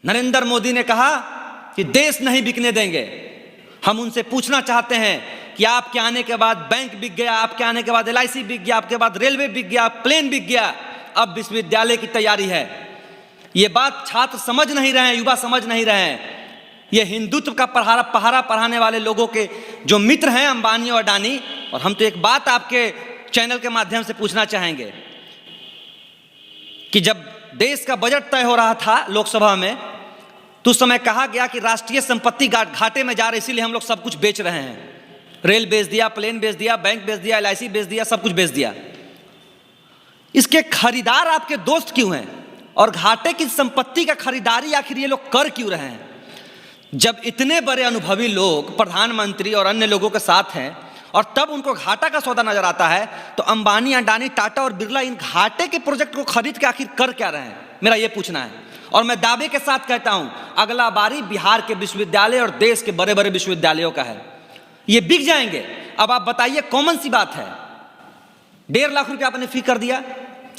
नरेंद्र मोदी ने कहा कि देश नहीं बिकने देंगे। हम उनसे पूछना चाहते हैं कि आपके आने के बाद बैंक बिक गया, आपके आने के बाद LIC बिक गया, आपके बाद रेलवे बिक गया, प्लेन बिक गया, अब विश्वविद्यालय की तैयारी है। ये बात छात्र समझ नहीं रहे हैं, युवा समझ नहीं रहे हैं। ये हिंदुत्व का पहाड़ा पढ़ाने वाले लोगों के जो मित्र हैं अंबानी और अडानी। और हम तो एक बात आपके चैनल के माध्यम से पूछना चाहेंगे कि जब देश का बजट तय हो रहा था लोकसभा में, तो उस समय कहा गया कि राष्ट्रीय संपत्ति घाटे में जा रही, इसीलिए हम लोग सब कुछ बेच रहे हैं। रेल बेच दिया, प्लेन बेच दिया, बैंक बेच दिया, LIC बेच दिया, सब कुछ बेच दिया। इसके खरीदार आपके दोस्त क्यों हैं? और घाटे की संपत्ति का खरीदारी आखिर ये लोग कर क्यों रहे हैं? जब इतने बड़े अनुभवी लोग प्रधानमंत्री और अन्य लोगों के साथ हैं और तब उनको घाटा का सौदा नजर आता है, तो अंबानी, अडानी, टाटा और बिरला इन घाटे के प्रोजेक्ट को खरीद के आखिर कर क्या रहे हैं? मेरा ये पूछना है। और मैं दावे के साथ कहता हूं, अगला बारी बिहार के विश्वविद्यालय और देश के बड़े बड़े विश्वविद्यालयों का है। ये बिक जाएंगे। अब आप बताइए, कॉमन सी बात है, 1.5 लाख रुपया आपने फी कर दिया।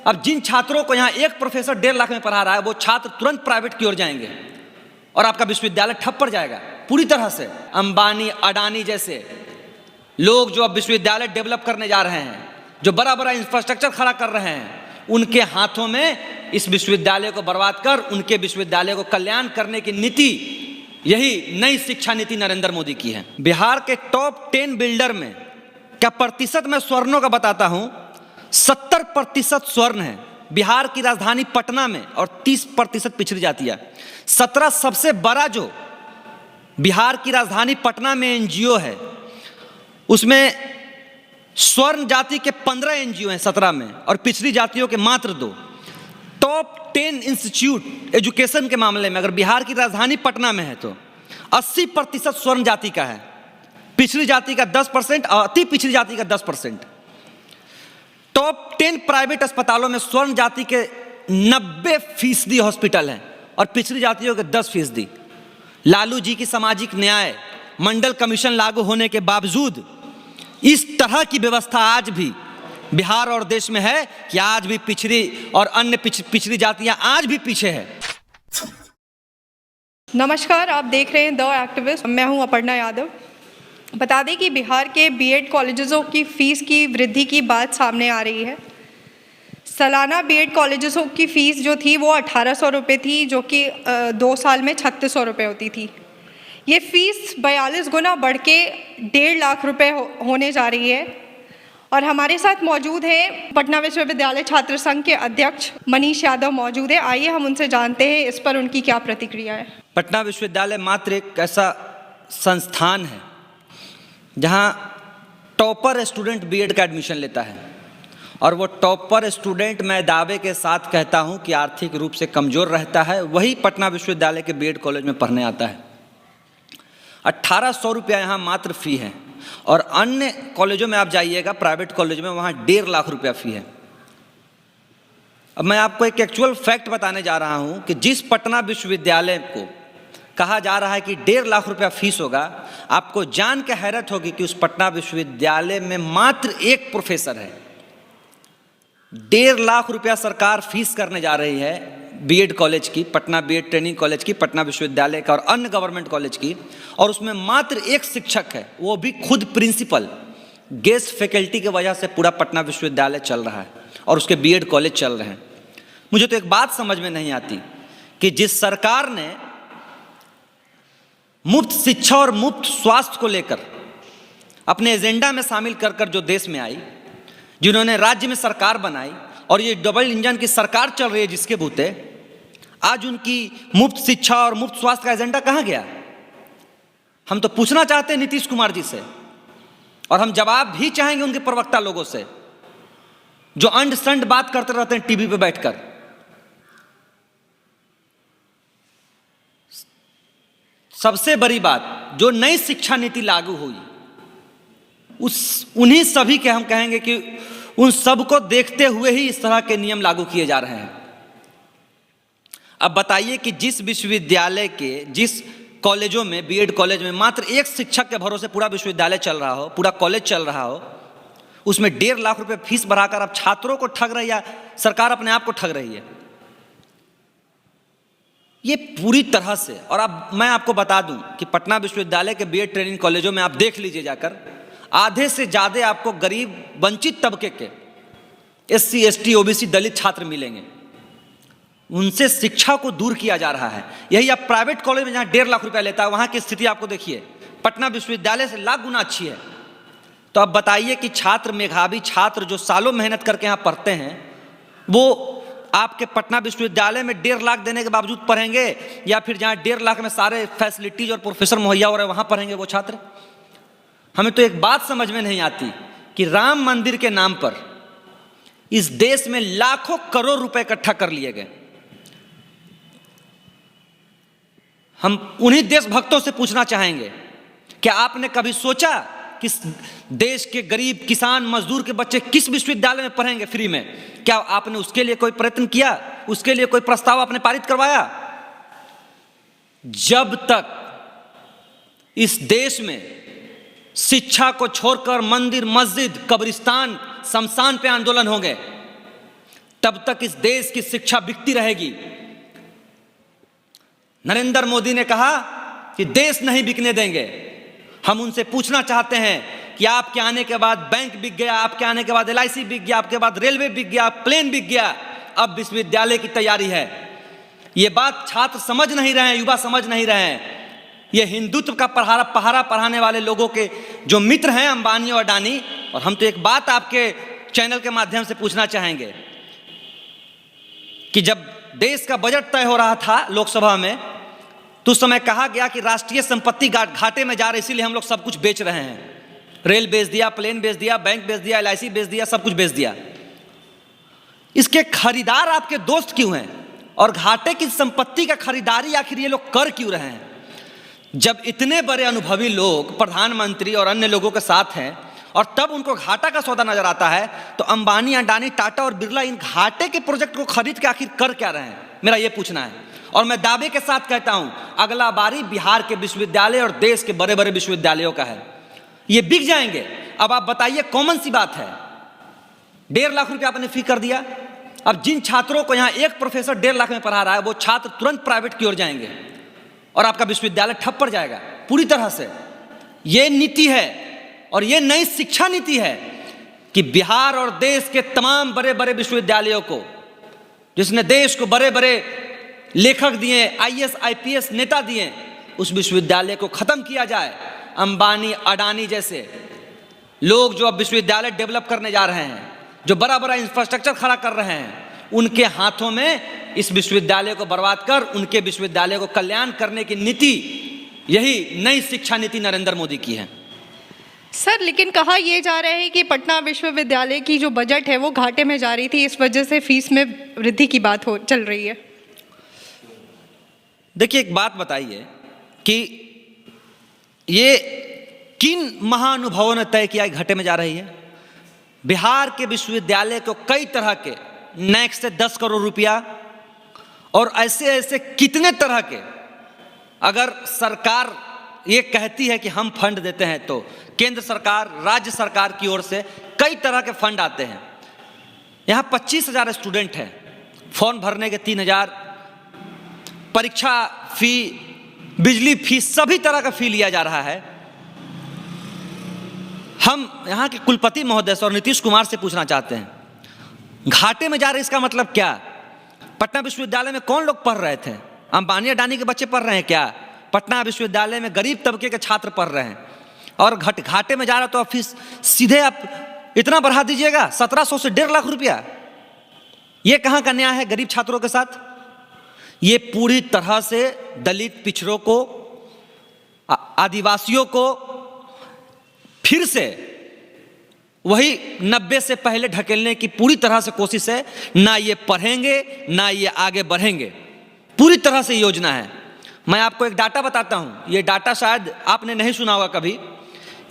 अब जिन छात्रों को यहाँ एक प्रोफेसर 1.5 लाख में पढ़ा रहा है, वो छात्र तुरंत प्राइवेट की ओर जाएंगे और आपका विश्वविद्यालय ठप पड़ जाएगा पूरी तरह से। अंबानी, अडानी जैसे लोग जो अब विश्वविद्यालय डेवलप करने जा रहे हैं, जो बड़ा बड़ा इंफ्रास्ट्रक्चर खड़ा कर रहे हैं, उनके हाथों में इस विश्वविद्यालय को बर्बाद कर उनके विश्वविद्यालय को कल्याण करने की नीति, यही नई शिक्षा नीति नरेंद्र मोदी की है। बिहार के टॉप 10 बिल्डर में क्या प्रतिशत मैं स्वर्णों का बताता हूं, 70% स्वर्ण है बिहार की राजधानी पटना में और 30% पिछड़ी जातियां। 17 सबसे बड़ा जो बिहार की राजधानी पटना में NGO है, उसमें स्वर्ण जाति के 15 NGO हैं 17 में, और पिछड़ी जातियों के मात्र 2। टॉप 10 इंस्टीट्यूट एजुकेशन के मामले में अगर बिहार की राजधानी पटना में है तो 80% स्वर्ण जाति का है, पिछड़ी जाति का 10% और अति पिछड़ी जाति का 10%। टॉप 10 प्राइवेट अस्पतालों में स्वर्ण जाति के 90% हॉस्पिटल हैं और पिछड़ी जातियों के 10%। लालू जी की सामाजिक न्याय मंडल कमीशन लागू होने के बावजूद इस तरह की व्यवस्था आज भी बिहार और देश में है कि आज भी पिछड़ी और अन्य पिछड़ी जातियां आज भी पीछे है। नमस्कार, आप देख रहे हैं द एक्टिविस्ट। मैं हूं अपर्णा यादव। बता दें कि बिहार के B.Ed कॉलेजों की फ़ीस की वृद्धि की बात सामने आ रही है। सालाना B.Ed कॉलेजों की फ़ीस जो थी वो 1800 रुपये थी, जो कि 2 साल में 3600 रुपये होती थी। ये फ़ीस 42 गुना बढ़ के 1.5 लाख रुपये होने जा रही है। और हमारे साथ मौजूद हैं पटना विश्वविद्यालय छात्र संघ के अध्यक्ष मनीष यादव मौजूद है। आइए हम उनसे जानते हैं इस पर उनकी क्या प्रतिक्रिया है। पटना विश्वविद्यालय मात्र एक ऐसा संस्थान है जहां टॉपर स्टूडेंट B.Ed का एडमिशन लेता है, और वो टॉपर स्टूडेंट, मैं दावे के साथ कहता हूं कि आर्थिक रूप से कमज़ोर रहता है, वही पटना विश्वविद्यालय के B.Ed कॉलेज में पढ़ने आता है। 1800 रुपया यहाँ मात्र फ़ी है, और अन्य कॉलेजों में आप जाइएगा, प्राइवेट कॉलेज में, वहाँ 1.5 लाख रुपया फ़ी है। अब मैं आपको एक एक्चुअल फैक्ट बताने जा रहा हूँ कि जिस पटना विश्वविद्यालय को कहा जा रहा है कि 1.5 लाख रुपया फीस होगा, आपको जान के हैरत होगी कि उस पटना विश्वविद्यालय में मात्र एक प्रोफेसर है। 1.5 लाख रुपया सरकार फीस करने जा रही है B.Ed कॉलेज की, पटना B.Ed ट्रेनिंग कॉलेज की, पटना विश्वविद्यालय का और अन्य गवर्नमेंट कॉलेज की, और उसमें मात्र एक शिक्षक है, वो भी खुद प्रिंसिपल। गेस्ट फैकल्टी की वजह से पूरा पटना विश्वविद्यालय चल रहा है और उसके B.Ed कॉलेज चल रहे हैं। मुझे तो एक बात समझ में नहीं आती कि जिस सरकार ने मुफ्त शिक्षा और मुफ्त स्वास्थ्य को लेकर अपने एजेंडा में शामिल कर कर जो देश में आई, जिन्होंने राज्य में सरकार बनाई, और ये डबल इंजन की सरकार चल रही है जिसके बूते, आज उनकी मुफ्त शिक्षा और मुफ्त स्वास्थ्य का एजेंडा कहाँ गया? हम तो पूछना चाहते हैं नीतीश कुमार जी से, और हम जवाब भी चाहेंगे उनके प्रवक्ता लोगों से जो अंड संड बात करते रहते हैं टीवी पे बैठकर। सबसे बड़ी बात, जो नई शिक्षा नीति लागू हुई, उन्हीं सभी के हम कहेंगे कि उन सबको देखते हुए ही इस तरह के नियम लागू किए जा रहे हैं। अब बताइए कि जिस विश्वविद्यालय के, जिस कॉलेजों में, B.Ed कॉलेज में मात्र एक शिक्षक के भरोसे पूरा विश्वविद्यालय चल रहा हो, पूरा कॉलेज चल रहा हो, उसमें 1.5 लाख रुपए फीस बढ़ाकर अब छात्रों को ठग रही है, सरकार अपने आप को ठग रही है। ये पूरी तरह से, और अब मैं आपको बता दूं कि पटना विश्वविद्यालय के बीएड ट्रेनिंग कॉलेजों में आप देख लीजिए जाकर, आधे से ज़्यादा आपको गरीब वंचित तबके के SC ST OBC दलित छात्र मिलेंगे। उनसे शिक्षा को दूर किया जा रहा है। यही आप प्राइवेट कॉलेज में जहाँ 1.5 लाख रुपया लेता है, वहाँ की स्थिति आपको देखिए, पटना विश्वविद्यालय से लाख गुना अच्छी है। तो अब बताइए कि छात्र, मेधावी छात्र जो सालों मेहनत करके यहाँ पढ़ते हैं, वो आपके पटना विश्वविद्यालय में 1.5 लाख देने के बावजूद पढ़ेंगे, या फिर जहाँ 1.5 लाख में सारे फैसिलिटीज और प्रोफेसर मुहैया हो रहे हैं वहाँ पढ़ेंगे वो छात्र? हमें तो एक बात समझ में नहीं आती कि राम मंदिर के नाम पर इस देश में लाखों करोड़ रुपए इकट्ठा कर लिए गए। हम उन्हीं देशभक्तों से पूछना चाहेंगे, क्या आपने कभी सोचा कि देश के गरीब किसान मजदूर के बच्चे किस विश्वविद्यालय में पढ़ेंगे फ्री में? क्या आपने उसके लिए कोई प्रयत्न किया? उसके लिए कोई प्रस्ताव आपने पारित करवाया? जब तक इस देश में शिक्षा को छोड़कर मंदिर, मस्जिद, कब्रिस्तान, शमशान पे आंदोलन होंगे, तब तक इस देश की शिक्षा बिकती रहेगी। नरेंद्र मोदी ने कहा कि देश नहीं बिकने देंगे। हम उनसे पूछना चाहते हैं कि आपके आने के बाद बैंक बिक गया, आपके आने के बाद LIC बिक गया, आपके बाद रेलवे बिक गया, प्लेन बिक गया, अब विश्वविद्यालय की तैयारी है। ये बात छात्र समझ नहीं रहे हैं, युवा समझ नहीं रहे हैं। ये हिंदुत्व का पहाड़ा पढ़ाने वाले लोगों के जो मित्र हैं अंबानी और अडानी, और हम तो एक बात आपके चैनल के माध्यम से पूछना चाहेंगे कि जब देश का बजट तय हो रहा था लोकसभा में, तो उस समय कहा गया कि राष्ट्रीय संपत्ति घाटे में जा रही, इसीलिए हम लोग सब कुछ बेच रहे हैं। रेल बेच दिया, प्लेन बेच दिया, बैंक बेच दिया, LIC बेच दिया, सब कुछ बेच दिया। इसके खरीदार आपके दोस्त क्यों हैं? और घाटे की संपत्ति का खरीदारी आखिर ये लोग कर क्यों रहे हैं? जब इतने बड़े अनुभवी लोग प्रधानमंत्री और अन्य लोगों के साथ हैं और तब उनको घाटा का सौदा नजर आता है, तो अंबानी, अडानी, टाटा और बिरला इन घाटे के प्रोजेक्ट को खरीद के आखिर कर क्या रहे हैं? मेरा ये पूछना है। और मैं दावे के साथ कहता हूं, अगला बारी बिहार के विश्वविद्यालय और देश के बड़े बड़े विश्वविद्यालयों का है। ये बिक जाएंगे। अब आप बताइए, कॉमन सी बात है, 1.5 लाख रुपया आपने फी कर दिया। अब जिन छात्रों को यहाँ एक प्रोफेसर 1.5 लाख में पढ़ा रहा है, वो छात्र तुरंत प्राइवेट की ओर जाएंगे और आपका विश्वविद्यालय ठप पड़ जाएगा पूरी तरह से। ये नीति है और ये नई शिक्षा नीति है कि बिहार और देश के तमाम बड़े बड़े विश्वविद्यालयों को, जिसने देश को बड़े बड़े लेखक दिए, IAS IPS नेता दिए, उस विश्वविद्यालय को खत्म किया जाए। अंबानी, अडानी जैसे लोग जो अब विश्वविद्यालय डेवलप करने जा रहे हैं, जो बड़ा बड़ा इंफ्रास्ट्रक्चर खड़ा कर रहे हैं, उनके हाथों में इस विश्वविद्यालय को बर्बाद कर उनके विश्वविद्यालय को कल्याण करने की नीति, यही नई शिक्षा नीति नरेंद्र मोदी की है। सर, लेकिन कहा यह जा रहा है कि पटना विश्वविद्यालय की जो बजट है वो घाटे में जा रही थी, इस वजह से फीस में वृद्धि की बात चल रही है। देखिए, एक बात बताइए कि ये किन महानुभावों ने तय किया घाटे में जा रही है? बिहार के विश्वविद्यालय को कई तरह के NAC से 10 करोड़ रुपया और ऐसे ऐसे कितने तरह के, अगर सरकार ये कहती है कि हम फंड देते हैं, तो केंद्र सरकार, राज्य सरकार की ओर से कई तरह के फंड आते हैं। यहाँ 25,000 स्टूडेंट हैं, फॉर्म भरने के 3,000, परीक्षा फी, बिजली फी, सभी तरह का फी लिया जा रहा है। हम यहाँ के कुलपति महोदय और नीतीश कुमार से पूछना चाहते हैं, घाटे में जा रहे इसका मतलब क्या? पटना विश्वविद्यालय में कौन लोग पढ़ रहे थे? अंबानी, अडानी के बच्चे पढ़ रहे हैं क्या? पटना विश्वविद्यालय में गरीब तबके के छात्र पढ़ रहे हैं और घाटे में जा रहा, तो फीस सीधे आप इतना बढ़ा दीजिएगा, 1700 से 1.5 लाख रुपया। ये कहाँ का न्याय है गरीब छात्रों के साथ? ये पूरी तरह से दलित, पिछड़ों को, आदिवासियों को फिर से वही 90 से पहले ढकेलने की पूरी तरह से कोशिश है। ना ये पढ़ेंगे, ना ये आगे बढ़ेंगे, पूरी तरह से योजना है। मैं आपको एक डाटा बताता हूं, ये डाटा शायद आपने नहीं सुना होगा कभी।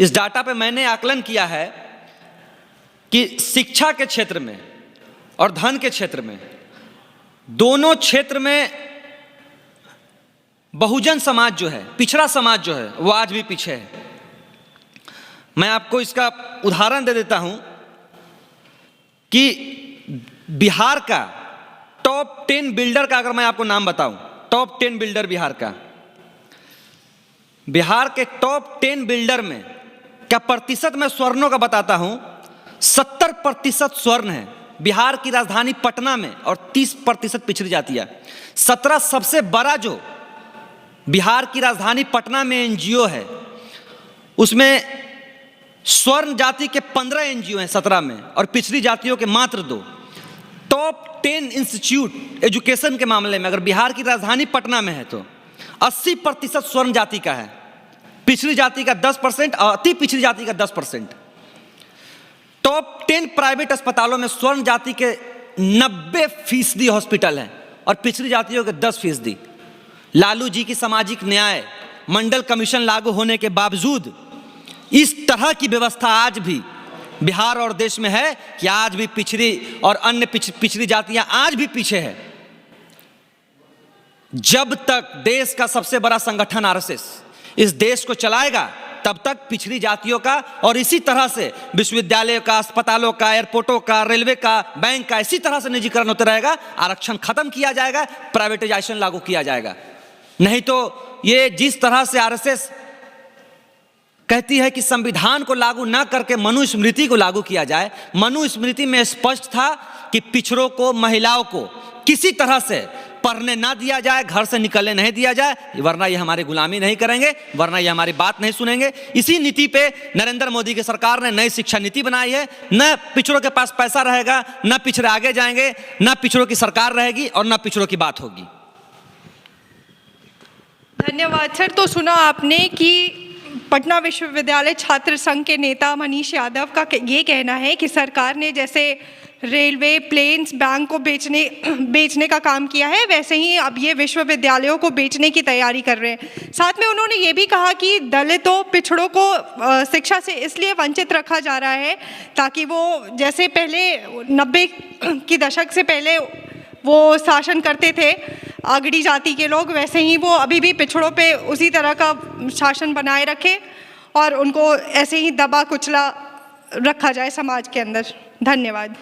इस डाटा पे मैंने आकलन किया है कि शिक्षा के क्षेत्र में और धन के क्षेत्र में, दोनों क्षेत्र में बहुजन समाज जो है, पिछड़ा समाज जो है, वो आज भी पीछे है। मैं आपको इसका उदाहरण दे देता हूं कि बिहार का टॉप 10 बिल्डर का अगर मैं आपको नाम बताऊं, टॉप 10 बिल्डर बिहार का। बिहार के टॉप 10 बिल्डर में क्या प्रतिशत मैं स्वर्णों का बताता हूं, 70% स्वर्ण है बिहार की राजधानी पटना में और 30% पिछड़ी जातियां। 17 सबसे बड़ा जो बिहार की राजधानी पटना में एनजीओ है, उसमें स्वर्ण जाति के 15 एनजीओ हैं 17 में, और पिछड़ी जातियों के मात्र 2। टॉप 10 इंस्टीट्यूट एजुकेशन के मामले में अगर बिहार की राजधानी पटना में है तो 80% स्वर्ण जाति का है, पिछड़ी जाति का 10% और अति पिछड़ी जाति का 10%। टॉप 10 प्राइवेट अस्पतालों में स्वर्ण जाति के 90% हॉस्पिटल हैं और पिछड़ी जातियों के 10%। लालू जी की सामाजिक न्याय मंडल कमीशन लागू होने के बावजूद इस तरह की व्यवस्था आज भी बिहार और देश में है कि आज भी पिछड़ी और अन्य पिछड़ी जातियां आज भी पीछे है। जब तक देश का सबसे बड़ा संगठन आरएसएस इस देश को चलाएगा तब तक पिछड़ी जातियों का और इसी तरह से विश्वविद्यालयों का, अस्पतालों का, एयरपोर्टों का, रेलवे का, बैंक का इसी तरह से निजीकरण होता रहेगा। आरक्षण खत्म किया जाएगा, प्राइवेटाइजेशन लागू किया जाएगा। नहीं तो ये जिस तरह से आरएसएस कहती है कि संविधान को लागू ना करके मनुस्मृति को लागू किया जाए, मनुस्मृति में स्पष्ट था कि पिछड़ों को, महिलाओं को किसी तरह से पढ़ने ना दिया जाए, घर से निकलने नहीं दिया जाए, वरना ये हमारी गुलामी नहीं करेंगे, वरना ये हमारी बात नहीं सुनेंगे। इसी नीति पे नरेंद्र मोदी की सरकार ने नई शिक्षा नीति बनाई है। न पिछड़ों के पास पैसा रहेगा, न पिछड़े आगे जाएंगे, न पिछड़ों की सरकार रहेगी और न पिछड़ों की बात होगी। धन्यवाद सर। तो सुना आपने कि पटना विश्वविद्यालय छात्र संघ के नेता मनीष यादव का ये कहना है कि सरकार ने जैसे रेलवे, प्लेन्स, बैंक को बेचने का काम किया है, वैसे ही अब ये विश्वविद्यालयों को बेचने की तैयारी कर रहे हैं। साथ में उन्होंने ये भी कहा कि दलितों, पिछड़ों को शिक्षा से इसलिए वंचित रखा जा रहा है ताकि वो जैसे पहले 90 की दशक से पहले वो शासन करते थे आगड़ी जाति के लोग, वैसे ही वो अभी भी पिछड़ों पे उसी तरह का शासन बनाए रखे और उनको ऐसे ही दबा कुचला रखा जाए समाज के अंदर। धन्यवाद।